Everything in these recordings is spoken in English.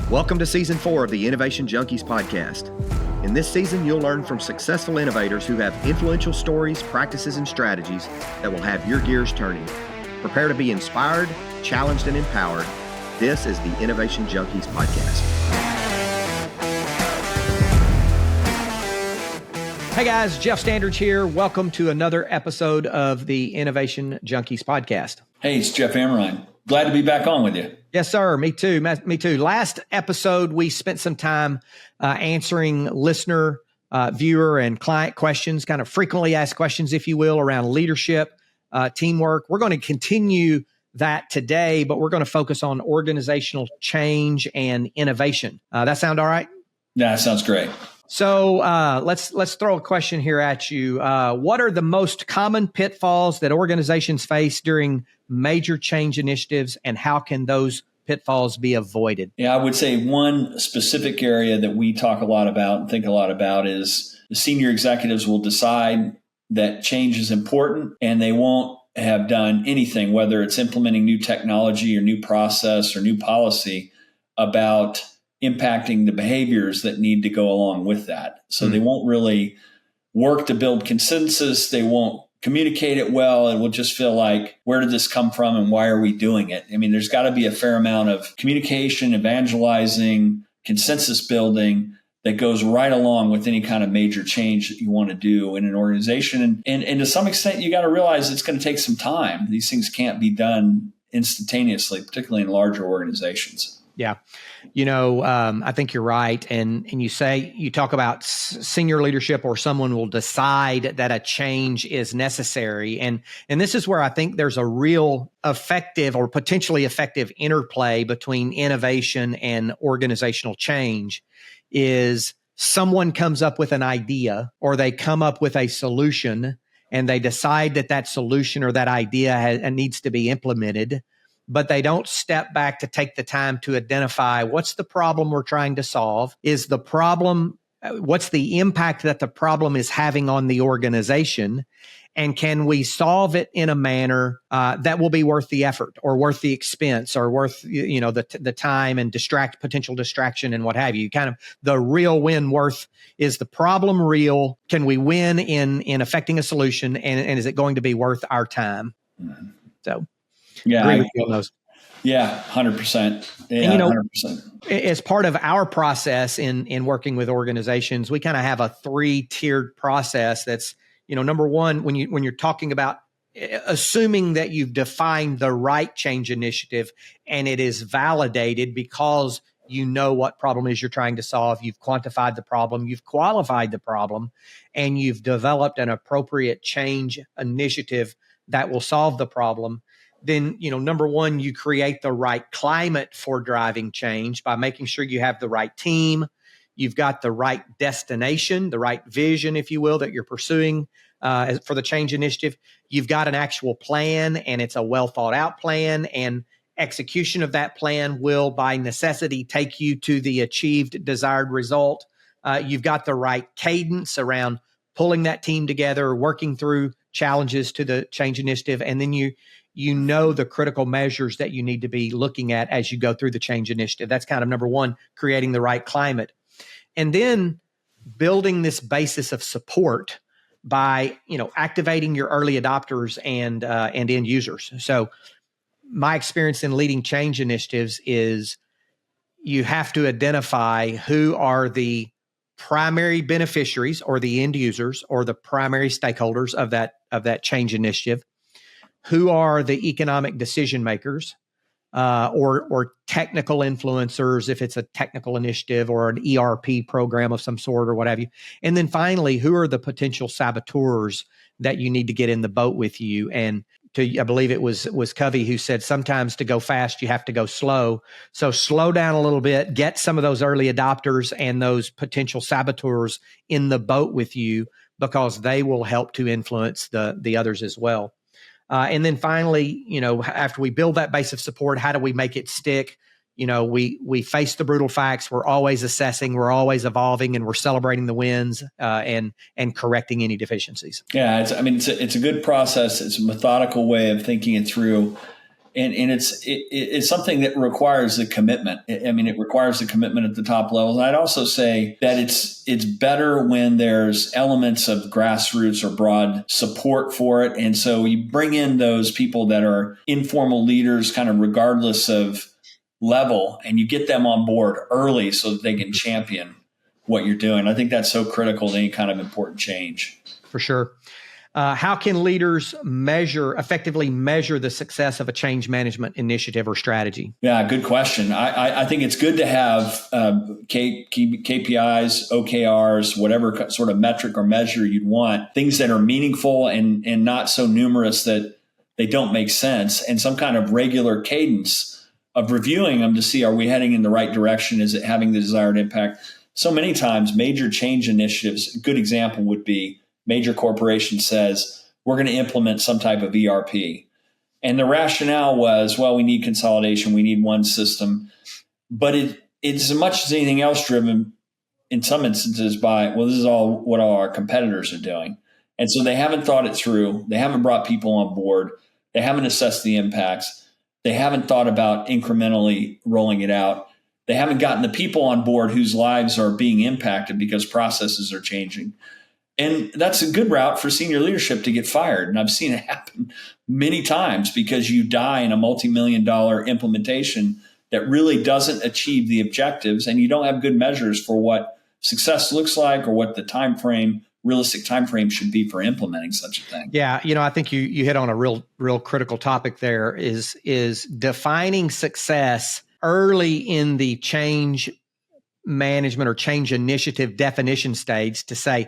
Welcome to Season 4 of the Innovation Junkies podcast. In this season, you'll learn from successful innovators who have influential stories, practices, and strategies that will have your gears turning. Prepare to be inspired, challenged, and empowered. This is the Innovation Junkies podcast. Hey guys, Jeff Standridge here. Welcome to another episode of the Innovation Junkies podcast. Hey, it's Jeff Amrine. Glad to be back on with you. Yes, sir. Me too. Me too. Last episode, we spent some time answering listener, viewer, and client questions, kind of frequently asked questions, if you will, around leadership, teamwork. We're going to continue that today, but we're going to focus on organizational change and innovation. That sound all right? Yeah, that sounds great. So let's throw a question here at you. What are the most common pitfalls that organizations face during major change initiatives, and how can those pitfalls be avoided? Yeah, I would say one specific area that we talk a lot about and think a lot about is the senior executives will decide that change is important and they won't have done anything, whether it's implementing new technology or new process or new policy, about impacting the behaviors that need to go along with that. So they won't really work to build consensus. They won't communicate it well. It will just feel like, where did this come from and why are we doing it? I mean, there's got to be a fair amount of communication, evangelizing, consensus building that goes right along with any kind of major change that you want to do in an organization. And to some extent, you got to realize it's going to take some time. These things can't be done instantaneously, particularly in larger organizations. Yeah. I think you're right. And you talk about senior leadership, or someone will decide that a change is necessary. And this is where I think there's a real effective or potentially effective interplay between innovation and organizational change. Is someone comes up with an idea, or they come up with a solution, and they decide that solution or that idea needs to be implemented, but they don't step back to take the time to identify what's the problem we're trying to solve. Is the problem, what's the impact that the problem is having on the organization? And can we solve it in a manner that will be worth the effort, or worth the expense, or worth the time and potential distraction and what have you? Kind of the real win worth. Is the problem real? Can we win in affecting a solution? And is it going to be worth our time? Mm-hmm. So. Yeah, agree with you on those. Yeah, 100%. Yeah, and 100%. As part of our process in working with organizations, we kind of have a 3-tiered process. That's, number one, when you're talking about assuming that you've defined the right change initiative and it is validated because you know what problem is you're trying to solve, you've quantified the problem, you've qualified the problem, and you've developed an appropriate change initiative that will solve the problem. Then, number one, you create the right climate for driving change by making sure you have the right team, you've got the right destination, the right vision, if you will, that you're pursuing for the change initiative. You've got an actual plan, and it's a well thought out plan, and execution of that plan will, by necessity, take you to the achieved desired result. You've got the right cadence around pulling that team together, working through challenges to the change initiative, and then you know the critical measures that you need to be looking at as you go through the change initiative. That's kind of number one, creating the right climate. And then building this basis of support by, activating your early adopters and end users. So my experience in leading change initiatives is you have to identify who are the primary beneficiaries, or the end users, or the primary stakeholders of that change initiative. Who are the economic decision makers, or technical influencers, if it's a technical initiative or an ERP program of some sort or what have you. And then finally, who are the potential saboteurs that you need to get in the boat with you? And I believe it was Covey who said, sometimes to go fast, you have to go slow. So slow down a little bit, get some of those early adopters and those potential saboteurs in the boat with you, because they will help to influence the others as well. And then finally, after we build that base of support, how do we make it stick? We face the brutal facts. We're always assessing, we're always evolving, and we're celebrating the wins and correcting any deficiencies. Yeah, it's a good process. It's a methodical way of thinking it through. And it's something that requires a commitment. I mean, it requires a commitment at the top levels. And I'd also say that it's better when there's elements of grassroots or broad support for it. And so you bring in those people that are informal leaders, kind of regardless of level, and you get them on board early so that they can champion what you're doing. I think that's so critical to any kind of important change. For sure. How can leaders effectively measure the success of a change management initiative or strategy? Yeah, good question. I think it's good to have KPIs, OKRs, whatever sort of metric or measure you'd want, things that are meaningful and not so numerous that they don't make sense, and some kind of regular cadence of reviewing them to see, are we heading in the right direction? Is it having the desired impact? So many times, major change initiatives, a good example would be major corporation says, we're going to implement some type of ERP. And the rationale was, well, we need consolidation. We need one system. But it's as much as anything else driven in some instances by, well, this is all what all our competitors are doing. And so they haven't thought it through. They haven't brought people on board. They haven't assessed the impacts. They haven't thought about incrementally rolling it out. They haven't gotten the people on board whose lives are being impacted because processes are changing. And that's a good route for senior leadership to get fired. And I've seen it happen many times because you die in a multi-million-dollar implementation that really doesn't achieve the objectives, and you don't have good measures for what success looks like or what the realistic time frame should be for implementing such a thing. Yeah, I think you hit on a real critical topic there is defining success early in the change management or change initiative definition stage to say,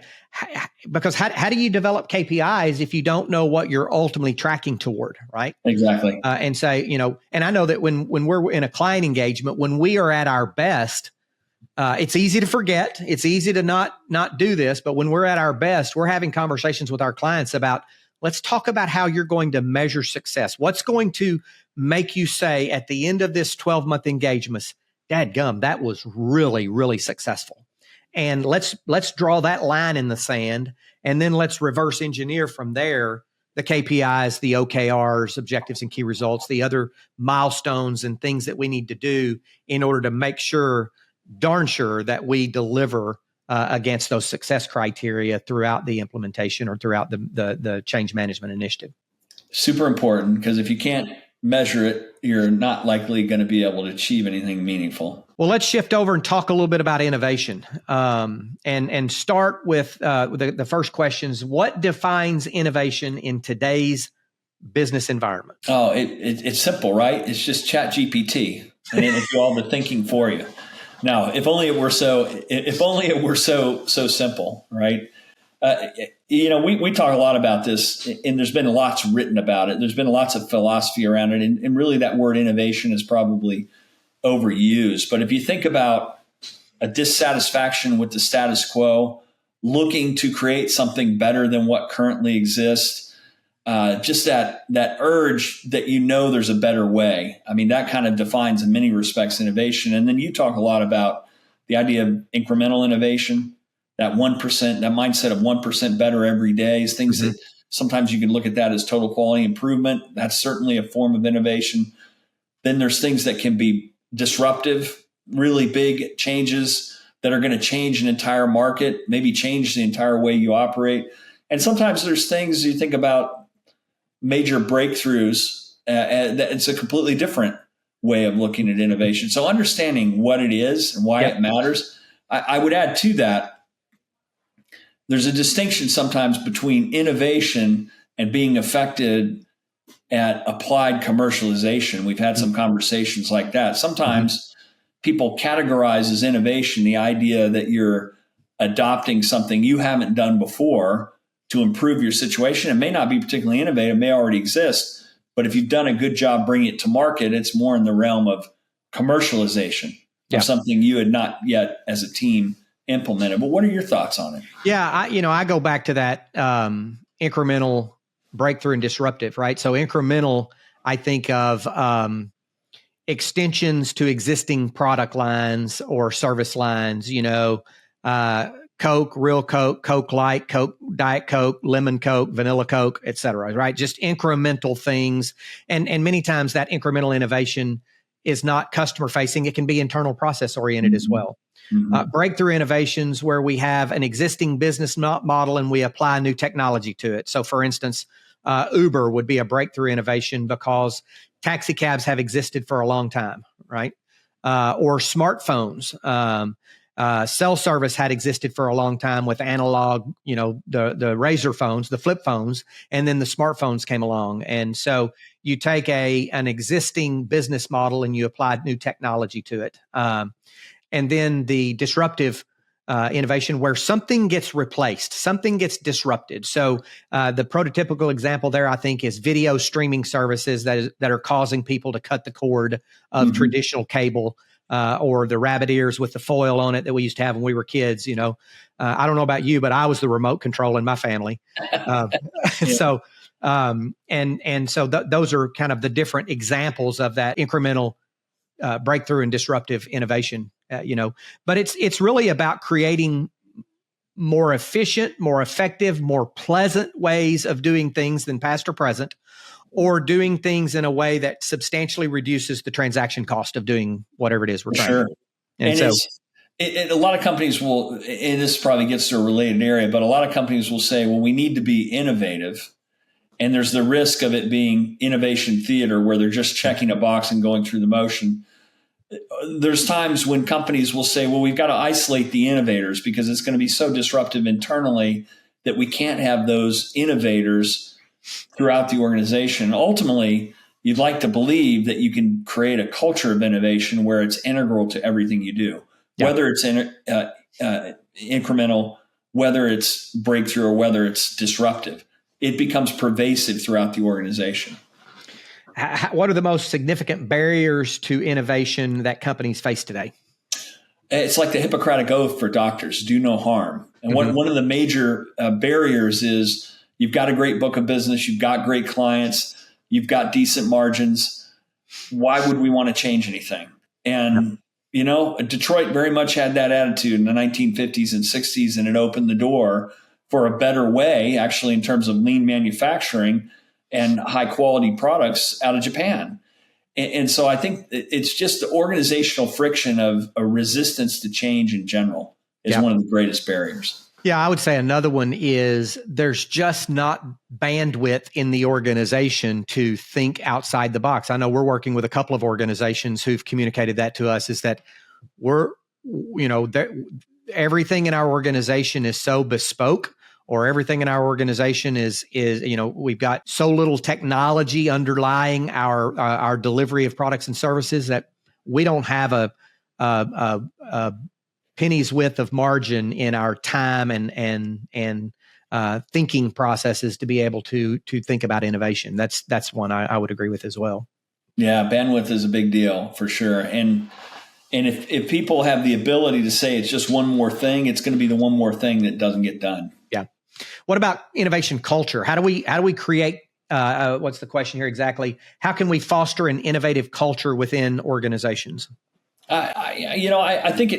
because how do you develop KPIs if you don't know what you're ultimately tracking toward, right? Exactly. And say, and I know that when we're in a client engagement, when we are at our best, it's easy to forget. It's easy to not do this. But when we're at our best, we're having conversations with our clients about, let's talk about how you're going to measure success. What's going to make you say at the end of this 12-month engagement, dadgum, that was really, really successful. And let's draw that line in the sand, and then let's reverse engineer from there the KPIs, the OKRs, objectives and key results, the other milestones and things that we need to do in order to make darn sure that we deliver against those success criteria throughout the implementation or throughout the change management initiative. Super important, because if you can't measure it, you're not likely going to be able to achieve anything meaningful. Well, let's shift over and talk a little bit about innovation, and start with the first questions. What defines innovation in today's business environment? Oh, it's simple, right? It's just ChatGPT, and it'll do all the thinking for you. Now, if only it were so simple, right? We talk a lot about this, and there's been lots written about it. There's been lots of philosophy around it, and really that word innovation is probably overused. But if you think about a dissatisfaction with the status quo, looking to create something better than what currently exists, just that urge that there's a better way. I mean, that kind of defines in many respects innovation. And then you talk a lot about the idea of incremental innovation. That 1%, that mindset of 1% better every day is things that sometimes you can look at that as total quality improvement. That's certainly a form of innovation. Then there's things that can be disruptive, really big changes that are going to change an entire market, maybe change the entire way you operate. And sometimes there's things you think about major breakthroughs, it's a completely different way of looking at innovation. So understanding what it is and why it matters, I would add to that, there's a distinction sometimes between innovation and being affected at applied commercialization. We've had some conversations like that. Sometimes people categorize as innovation the idea that you're adopting something you haven't done before to improve your situation. It may not be particularly innovative, may already exist, but if you've done a good job bringing it to market, it's more in the realm of commercialization of something you had not yet as a team implemented. But what are your thoughts on it? Yeah, I go back to that incremental, breakthrough, and disruptive, right? So incremental, I think of extensions to existing product lines or service lines, Coke, real Coke, Coke Light, Coke, Diet Coke, lemon Coke, vanilla Coke, et cetera, right? Just incremental things. And many times that incremental innovation is not customer facing. It can be internal process oriented as well. Breakthrough innovations where we have an existing business model and we apply new technology to it. So for instance, Uber would be a breakthrough innovation because taxi cabs have existed for a long time, right? Or smartphones. Cell service had existed for a long time with analog, the razor phones, the flip phones, and then the smartphones came along. And so you take an existing business model and you apply new technology to it. And then the disruptive innovation where something gets replaced, something gets disrupted. So the prototypical example there, I think, is video streaming services that are causing people to cut the cord of traditional cable or the rabbit ears with the foil on it that we used to have when we were kids. I don't know about you, but I was the remote control in my family. So those are kind of the different examples of that incremental breakthrough and disruptive innovation. But it's really about creating more efficient, more effective, more pleasant ways of doing things than past or present, or doing things in a way that substantially reduces the transaction cost of doing whatever it is we're trying to do. And so a lot of companies will, and this probably gets to a related area, but a lot of companies will say, well, we need to be innovative. And there's the risk of it being innovation theater where they're just checking a box and going through the motion. There's times when companies will say, well, we've got to isolate the innovators because it's going to be so disruptive internally that we can't have those innovators throughout the organization. Ultimately, you'd like to believe that you can create a culture of innovation where it's integral to everything you do, whether it's incremental, whether it's breakthrough, or whether it's disruptive. It becomes pervasive throughout the organization. What are the most significant barriers to innovation that companies face today? It's like the Hippocratic Oath for doctors: do no harm. And one of the major barriers is you've got a great book of business, you've got great clients, you've got decent margins. Why would we want to change anything? And Detroit very much had that attitude in the 1950s and 60s, and it opened the door for a better way, actually, in terms of lean manufacturing and high quality products out of Japan. And so I think it's just the organizational friction of a resistance to change in general is one of the greatest barriers. Yeah, I would say another one is there's just not bandwidth in the organization to think outside the box. I know we're working with a couple of organizations who've communicated that to us, is that everything in our organization is so bespoke, or everything in our organization is we've got so little technology underlying our delivery of products and services that we don't have a penny's width of margin in our time and thinking processes to be able to think about innovation. That's one I would agree with as well. Yeah, bandwidth is a big deal for sure. And if people have the ability to say it's just one more thing, it's going to be the one more thing that doesn't get done. Yeah. What about innovation culture? How do we create? What's the question here exactly? How can we foster an innovative culture within organizations? I think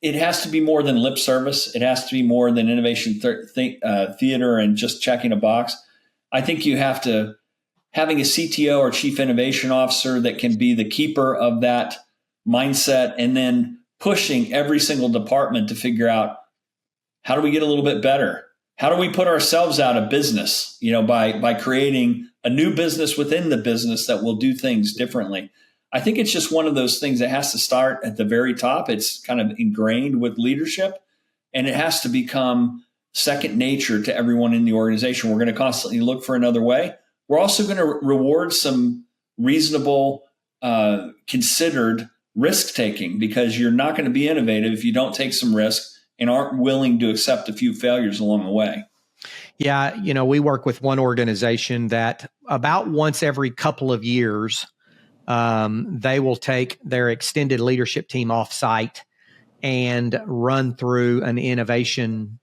it has to be more than lip service. It has to be more than innovation theater and just checking a box. I think you have to having a CTO or chief innovation officer that can be the keeper of that mindset, and then pushing every single department to figure out how do we get a little bit better. How do we put ourselves out of business, by creating a new business within the business that will do things differently? I think it's just one of those things that has to start at the very top. It's kind of ingrained with leadership, and it has to become second nature to everyone in the organization. We're going to constantly look for another way. We're also going to reward some reasonable, considered risk taking, because you're not going to be innovative if you don't take some risk and aren't willing to accept a few failures along the way. Yeah, we work with one organization that about once every couple of years, they will take their extended leadership team off site and run through an innovation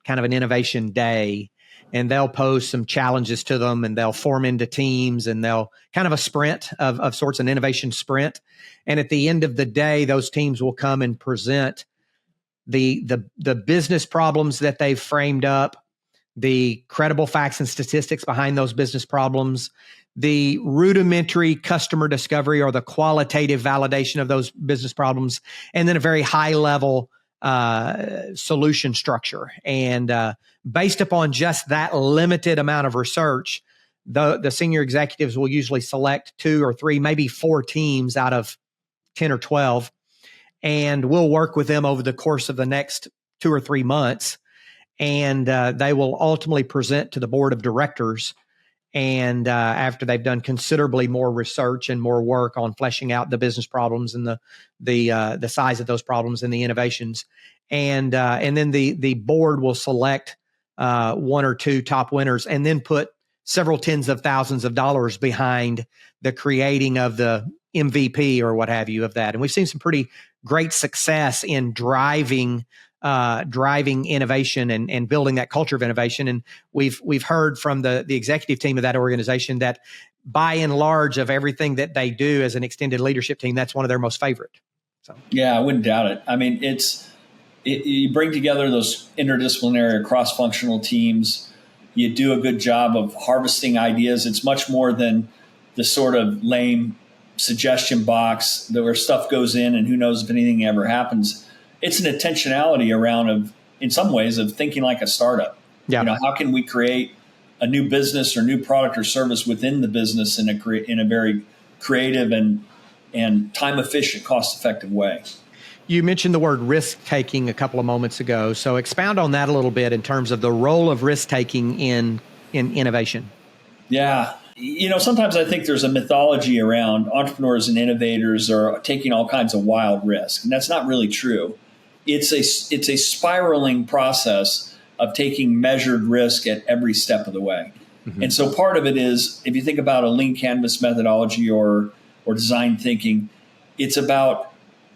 day. And they'll pose some challenges to them, and they'll form into teams, and they'll kind of a sprint of sorts, an innovation sprint. And at the end of the day, those teams will come and present the business problems that they've framed up, the credible facts and statistics behind those business problems, the rudimentary customer discovery or the qualitative validation of those business problems, and then a very high level solution structure. And based upon just that limited amount of research, the senior executives will usually select 2 or 3, maybe 4 teams out of 10 or 12, and we'll work with them over the course of the next 2 or 3 months. And they will ultimately present to the board of directors. And after they've done considerably more research and more work on fleshing out the business problems and the size of those problems and the innovations, and then the board will select 1 or 2 top winners, and then put several tens of thousands of dollars behind the creating of the MVP or what have you of that. And we've seen some pretty great success in driving innovation and building that culture of innovation. And we've heard from the executive team of that organization that by and large of everything that they do as an extended leadership team, that's one of their most favorite. So yeah, I wouldn't doubt it. I mean, you bring together those interdisciplinary or cross-functional teams. You do a good job of harvesting ideas. It's much more than the sort of lame suggestion box where stuff goes in and who knows if anything ever happens. It's an intentionality around in some ways of thinking like a startup. Yeah. How can we create a new business or new product or service within the business in a very creative and time efficient, cost effective way? You mentioned the word risk taking a couple of moments ago. So expound on that a little bit in terms of the role of risk taking in innovation. Yeah. Sometimes I think there's a mythology around entrepreneurs and innovators are taking all kinds of wild risks, and that's not really true. It's a spiraling process of taking measured risk at every step of the way. Mm-hmm. And so part of it is, if you think about a lean canvas methodology or design thinking, it's about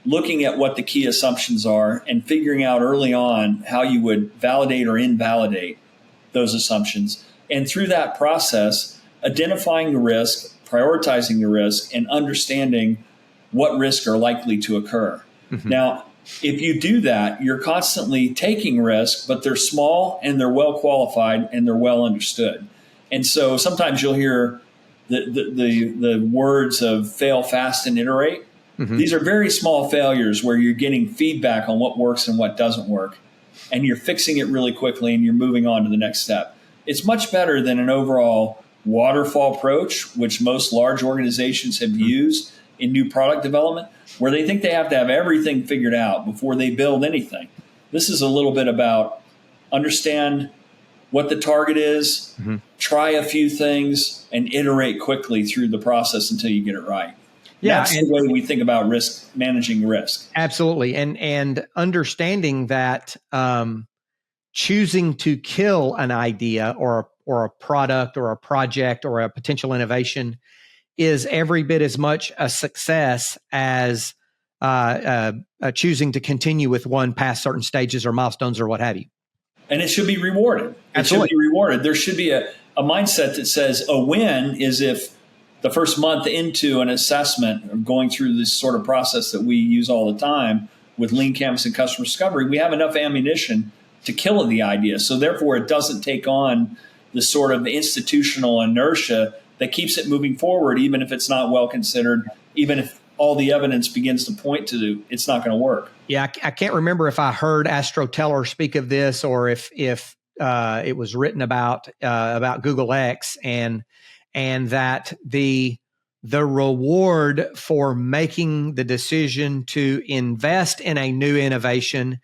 looking at what the key assumptions are and figuring out early on how you would validate or invalidate those assumptions. And through that process, identifying the risk, prioritizing the risk, and understanding what risks are likely to occur. Mm-hmm. Now, if you do that, you're constantly taking risks, but they're small and they're well qualified and they're well understood. And so sometimes you'll hear the words of fail fast and iterate. Mm-hmm. These are very small failures where you're getting feedback on what works and what doesn't work, and you're fixing it really quickly and you're moving on to the next step. It's much better than an overall waterfall approach, which most large organizations have used in new product development, where they think they have to have everything figured out before they build anything. This is a little bit about understand what the target is, mm-hmm. try a few things, and iterate quickly through the process until you get it right. Yeah, that's the way we think about risk, managing risk. Absolutely, and understanding that choosing to kill an idea or a product or a project or a potential innovation is every bit as much a success as choosing to continue with one past certain stages or milestones or what have you. And it should be rewarded. Absolutely. It should be rewarded. There should be a mindset that says a win is if the first month into an assessment or going through this sort of process that we use all the time with lean canvas and customer discovery, we have enough ammunition to kill the idea. So therefore, it doesn't take on the sort of institutional inertia that keeps it moving forward, even if it's not well considered, even if all the evidence begins to point to it's not going to work. Yeah, I can't remember if I heard Astro Teller speak of this or if it was written about Google X and that the reward for making the decision to invest in a new innovation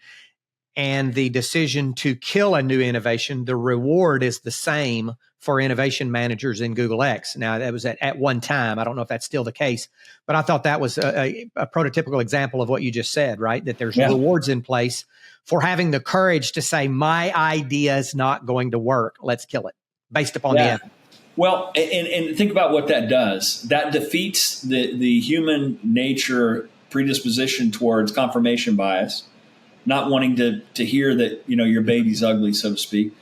and the decision to kill a new innovation, the reward is the same for innovation managers in Google X. Now, that was at one time. I don't know if that's still the case, but I thought that was a prototypical example of what you just said, right? That there's rewards in place for having the courage to say, my idea is not going to work. Let's kill it based upon the evidence. Well, and think about what that does. That defeats the human nature predisposition towards confirmation bias, not wanting to hear that, your baby's ugly, so to speak.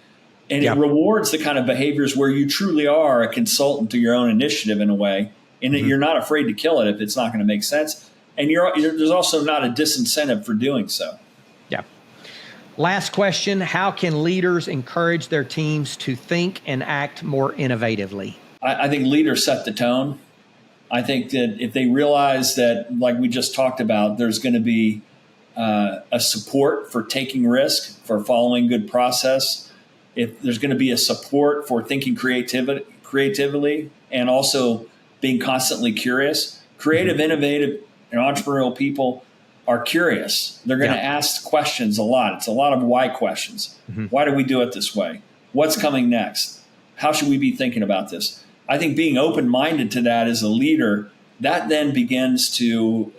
And it rewards the kind of behaviors where you truly are a consultant to your own initiative in a way, and that you're not afraid to kill it if it's not going to make sense. And there's also not a disincentive for doing so. Yeah. Last question, how can leaders encourage their teams to think and act more innovatively? I think leaders set the tone. I think that if they realize that, like we just talked about, there's going to be a support for taking risk, for following good process, if there's going to be a support for thinking creatively, and also being constantly curious. Creative, innovative, and entrepreneurial people are curious. They're going to ask questions a lot. It's a lot of why questions. Why do we do it this way? What's coming next? How should we be thinking about this? I think being open-minded to that as a leader, that then begins to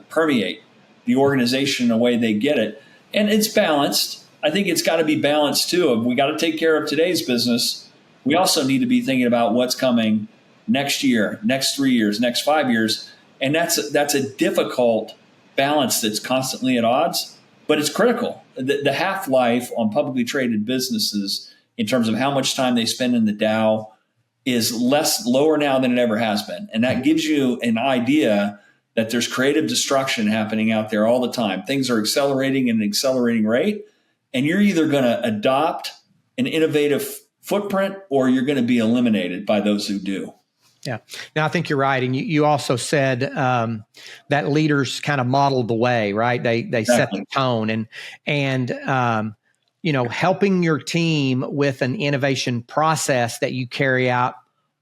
permeate the organization in a way they get it. And it's balanced. I think it's got to be balanced too. We got to take care of today's business. We also need to be thinking about what's coming next year, next 3 years, next 5 years. And that's a difficult balance that's constantly at odds, but it's critical. The half-life on publicly traded businesses in terms of how much time they spend in the Dow is lower now than it ever has been. And that gives you an idea that there's creative destruction happening out there all the time. Things are accelerating at an accelerating rate, and you're either going to adopt an innovative footprint or you're going to be eliminated by those who do. Yeah. Now, I think you're right. And you also said that leaders kind of modeled the way, right? They set the tone and helping your team with an innovation process that you carry out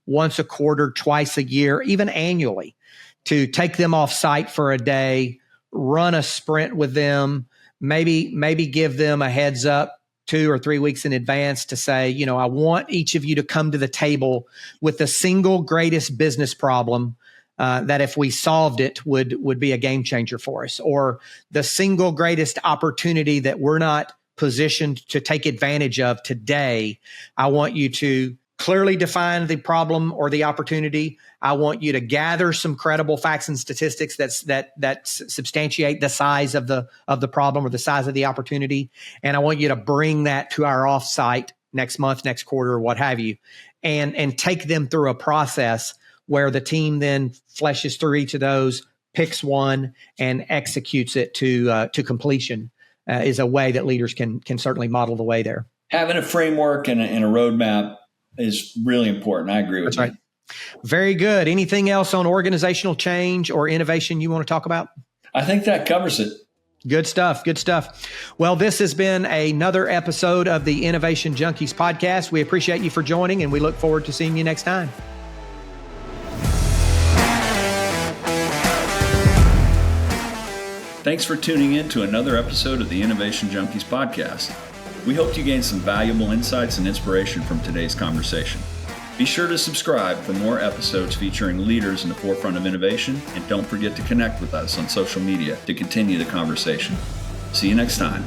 once a quarter, twice a year, even annually, to take them off site for a day, run a sprint with them, maybe give them a heads up 2 or 3 weeks in advance to say, I want each of you to come to the table with the single greatest business problem that if we solved it would be a game changer for us, or the single greatest opportunity that we're not positioned to take advantage of today. I want you to clearly define the problem or the opportunity. I want you to gather some credible facts and statistics that substantiate the size of the problem or the size of the opportunity. And I want you to bring that to our offsite next month, next quarter, or what have you, and take them through a process where the team then fleshes through each of those, picks one, and executes it to completion. Is a way that leaders can certainly model the way there. Having a framework and a roadmap is really important. I agree with you. That's right. Very good. Anything else on organizational change or innovation you want to talk about? I think that covers it. Good stuff. Good stuff. Well, this has been another episode of the Innovation Junkies podcast. We appreciate you for joining, and we look forward to seeing you next time. Thanks for tuning in to another episode of the Innovation Junkies podcast. We hope you gained some valuable insights and inspiration from today's conversation. Be sure to subscribe for more episodes featuring leaders in the forefront of innovation, and don't forget to connect with us on social media to continue the conversation. See you next time.